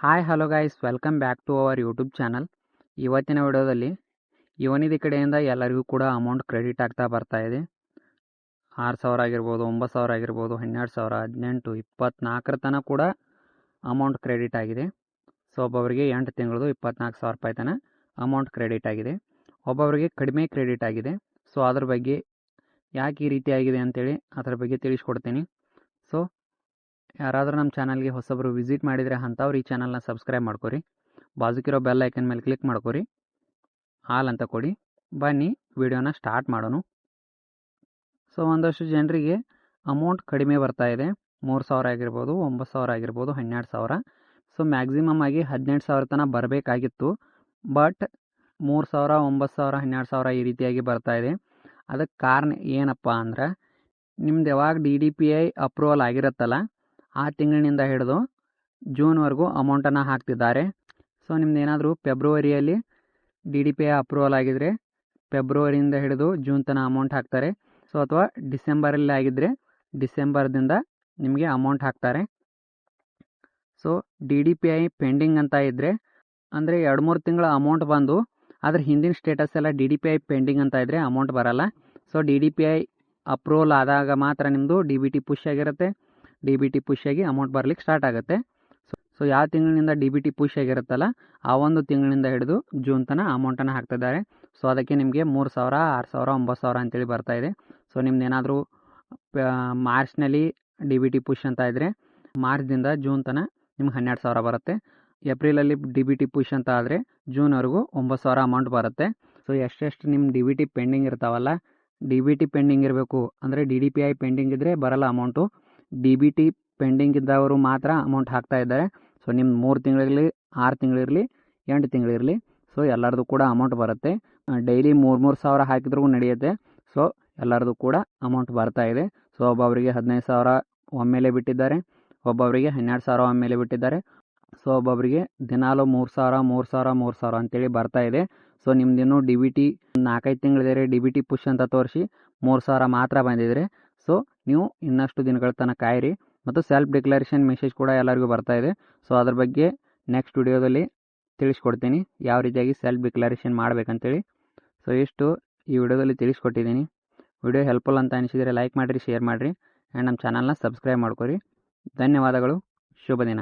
Hi hello guys, welcome back to our YouTube channel. ಇವತ್ತಿನ ವಿಡಿಯೋದಲ್ಲಿ ಯುವನಿಧಿ ಕಡೆಯಿಂದ ಎಲ್ಲರಿಗೂ ಕೂಡ ಅಮೌಂಟ್ ಕ್ರೆಡಿಟ್ ಆಗ್ತಾ ಬರ್ತಾ ಇದೆ. 6,000 ಆಗಿರ್ಬೋದು, 9,000 ಆಗಿರ್ಬೋದು, 12,000, 18, 24 ತನಕ ಕೂಡ ಅಮೌಂಟ್ ಕ್ರೆಡಿಟ್ ಆಗಿದೆ. ಸೊ ಒಬ್ಬೊಬ್ಬರಿಗೆ 8 ತಿಂಗಳದು 24,000 ರೂಪಾಯಿ ತನಕ ಅಮೌಂಟ್ ಕ್ರೆಡಿಟ್ ಆಗಿದೆ. ಒಬ್ಬೊಬ್ಬರಿಗೆ ಕಡಿಮೆ ಕ್ರೆಡಿಟ್ ಆಗಿದೆ. ಸೊ ಅದ್ರ ಬಗ್ಗೆ ಯಾಕೆ ಈ ರೀತಿ ಆಗಿದೆ ಅಂತೇಳಿ ಅದ್ರ ಬಗ್ಗೆ ತಿಳಿಸ್ಕೊಡ್ತೀನಿ. ಸೊ ಯಾರಾದರೂ ನಮ್ಮ ಚಾನಲ್ಗೆ ಹೊಸಬರು ವಿಸಿಟ್ ಮಾಡಿದರೆ ಅಂಥವ್ರು ಈ ಚಾನಲ್ನ ಸಬ್ಸ್ಕ್ರೈಬ್ ಮಾಡ್ಕೊರಿ. ಬಾಜುಕಿರೋ ಬೆಲ್ ಐಕನ್ ಮೇಲೆ ಕ್ಲಿಕ್ ಮಾಡ್ಕೊರಿ, ಆಲ್ ಅಂತ ಕೊಡಿ. ಬನ್ನಿ ವಿಡಿಯೋನ ಸ್ಟಾರ್ಟ್ ಮಾಡೋಣ. ಸೊ ಒಂದಷ್ಟು ಜನರಿಗೆ ಅಮೌಂಟ್ ಕಡಿಮೆ ಬರ್ತಾ ಇದೆ. 3,000 ಆಗಿರ್ಬೋದು, 9,000 ಆಗಿರ್ಬೋದು, 12,000. ಸೊ ಮ್ಯಾಕ್ಸಿಮಮ್ ಆಗಿ 18,000 ತನಕ ಬರಬೇಕಾಗಿತ್ತು. ಬಟ್ 3,000, 9,000, 12,000 ಈ ರೀತಿಯಾಗಿ ಬರ್ತಾ ಇದೆ. ಅದಕ್ಕೆ ಕಾರಣ ಏನಪ್ಪ ಅಂದ್ರೆ, ನಿಮ್ದು ಯಾವಾಗ DDPI ಅಪ್ರೂವಲ್ ಆಗಿರುತ್ತಲ್ಲ ಆ ತಿಂಗಳಿನಿಂದ ಹಿಡಿದು ಜೂನ್ವರೆಗೂ ಅಮೌಂಟನ್ನು ಹಾಕ್ತಿದ್ದಾರೆ. ಸೊ ನಿಮ್ದು ಏನಾದರೂ ಫೆಬ್ರವರಿಯಲ್ಲಿ DDPI ಅಪ್ರೂವಲ್ ಆಗಿದ್ದರೆ ಫೆಬ್ರವರಿಯಿಂದ ಹಿಡಿದು ಜೂನ್ ತನಕ ಅಮೌಂಟ್ ಹಾಕ್ತಾರೆ. ಸೊ ಅಥವಾ ಡಿಸೆಂಬರಲ್ಲಿ ಆಗಿದ್ದರೆ ಡಿಸೆಂಬರ್ದಿಂದ ನಿಮಗೆ ಅಮೌಂಟ್ ಹಾಕ್ತಾರೆ. ಸೊ DDPI ಪೆಂಡಿಂಗ್ ಅಂತ ಇದ್ದರೆ ಅಂದರೆ 2-3 ತಿಂಗಳ ಅಮೌಂಟ್ ಬಂದು ಅದ್ರ ಹಿಂದಿನ ಸ್ಟೇಟಸ್ ಎಲ್ಲ DDPI ಪೆಂಡಿಂಗ್ ಅಂತ ಇದ್ದರೆ ಅಮೌಂಟ್ ಬರಲ್ಲ. ಸೊ DDPI ಅಪ್ರೂವಲ್ ಆದಾಗ ಮಾತ್ರ ನಿಮ್ಮದು DBT ಪುಷ್ ಆಗಿರುತ್ತೆ. DBT ಪುಷ್ ಆಗಿ ಅಮೌಂಟ್ ಬರಲಿಕ್ಕೆ ಸ್ಟಾರ್ಟ್ ಆಗುತ್ತೆ. ಸೊ ಯಾವ ತಿಂಗಳಿನಿಂದ DBT ಪುಷ್ ಆಗಿರುತ್ತಲ್ಲ ಆ ಒಂದು ತಿಂಗಳಿನಿಂದ ಹಿಡಿದು ಜೂನ್ ತನಕ ಅಮೌಂಟನ್ನು ಹಾಕ್ತಿದ್ದಾರೆ. ಸೊ ಅದಕ್ಕೆ ನಿಮಗೆ 3,000, 6,000, 9,000 ಅಂತೇಳಿ ಬರ್ತಾ ಇದೆ. ಸೊ ನಿಮ್ದು ಏನಾದರೂ ಮಾರ್ಚ್ನಲ್ಲಿ DBT ಪುಷ್ ಅಂತ ಇದ್ದರೆ ಮಾರ್ಚ್ದಿಂದ ಜೂನ್ ತನಕ ನಿಮ್ಗೆ 12,000 ಬರುತ್ತೆ. ಏಪ್ರಿಲಲ್ಲಿ DBT ಪುಷ್ ಅಂತ ಆದರೆ ಜೂನ್ವರೆಗೂ 9,000 ಅಮೌಂಟ್ ಬರುತ್ತೆ. ಸೊ ಎಷ್ಟೆಷ್ಟು ನಿಮ್ಮ DBT ಪೆಂಡಿಂಗ್ ಇರ್ತಾವಲ್ಲ, DBT ಪೆಂಡಿಂಗ್ ಇರಬೇಕು ಅಂದರೆ DDPI ಪೆಂಡಿಂಗ್ ಇದ್ದರೆ ಬರಲ್ಲ ಅಮೌಂಟು. DBT ಪೆಂಡಿಂಗ್ ಇದ್ದವರು ಮಾತ್ರ ಅಮೌಂಟ್ ಹಾಕ್ತಾ ಇದ್ದಾರೆ. ಸೊ ನಿಮ್ಮ 3 ತಿಂಗಳಿರಲಿ, 6 ತಿಂಗಳಿರಲಿ, 8 ತಿಂಗಳಿರಲಿ, ಸೊ ಎಲ್ಲರದು ಕೂಡ ಅಮೌಂಟ್ ಬರುತ್ತೆ. ಡೈಲಿ 3,000 ಹಾಕಿದ್ರೂ ನಡೆಯುತ್ತೆ. ಸೊ ಎಲ್ಲರದು ಕೂಡ ಅಮೌಂಟ್ ಬರ್ತಾ ಇದೆ. ಸೊ ಒಬ್ಬೊಬ್ಬರಿಗೆ 15,000 ಒಮ್ಮೆಲೆ ಬಿಟ್ಟಿದ್ದಾರೆ, ಒಬ್ಬೊಬ್ಬರಿಗೆ 12,000 ಒಮ್ಮೆಲೆ ಬಿಟ್ಟಿದ್ದಾರೆ. ಸೊ ಒಬ್ಬೊಬ್ಬರಿಗೆ ದಿನಾಲು 3,000, 3,000, 3,000 ಅಂತೇಳಿ ಬರ್ತಾ ಇದೆ. ಸೊ ನಿಮ್ದಿನ್ನೂ DBT 4-5 ತಿಂಗಳಿದೆ DBT ಪುಷ್ ಅಂತ ತೋರಿಸಿ 3,000 ಮಾತ್ರ ಬಂದಿದ್ರೆ, ಸೊ ನೀವು ಇನ್ನಷ್ಟು ದಿನಗಳ ತನಕ ಕಾಯಿರಿ. ಮತ್ತು ಸೆಲ್ಫ್ ಡಿಕ್ಲರೇಷನ್ ಮೆಸೇಜ್ ಕೂಡ ಎಲ್ಲರಿಗೂ ಬರ್ತಾ ಇದೆ. ಸೊ ಅದ್ರ ಬಗ್ಗೆ ನೆಕ್ಸ್ಟ್ ವಿಡಿಯೋದಲ್ಲಿ ತಿಳಿಸ್ಕೊಡ್ತೀನಿ ಯಾವ ರೀತಿಯಾಗಿ ಸೆಲ್ಫ್ ಡಿಕ್ಲರೇಷನ್ ಮಾಡಬೇಕಂತೇಳಿ. ಸೊ ಇಷ್ಟು ಈ ವಿಡಿಯೋದಲ್ಲಿ ತಿಳಿಸ್ಕೊಟ್ಟಿದ್ದೀನಿ. ವಿಡಿಯೋ ಹೆಲ್ಪ್ಫುಲ್ ಅಂತ ಅನಿಸಿದರೆ ಲೈಕ್ ಮಾಡಿರಿ, ಶೇರ್ ಮಾಡಿರಿ, ಆ್ಯಂಡ್ ನಮ್ಮ ಚಾನಲ್ನ ಸಬ್ಸ್ಕ್ರೈಬ್ ಮಾಡ್ಕೊರಿ. ಧನ್ಯವಾದಗಳು. ಶುಭ ದಿನ.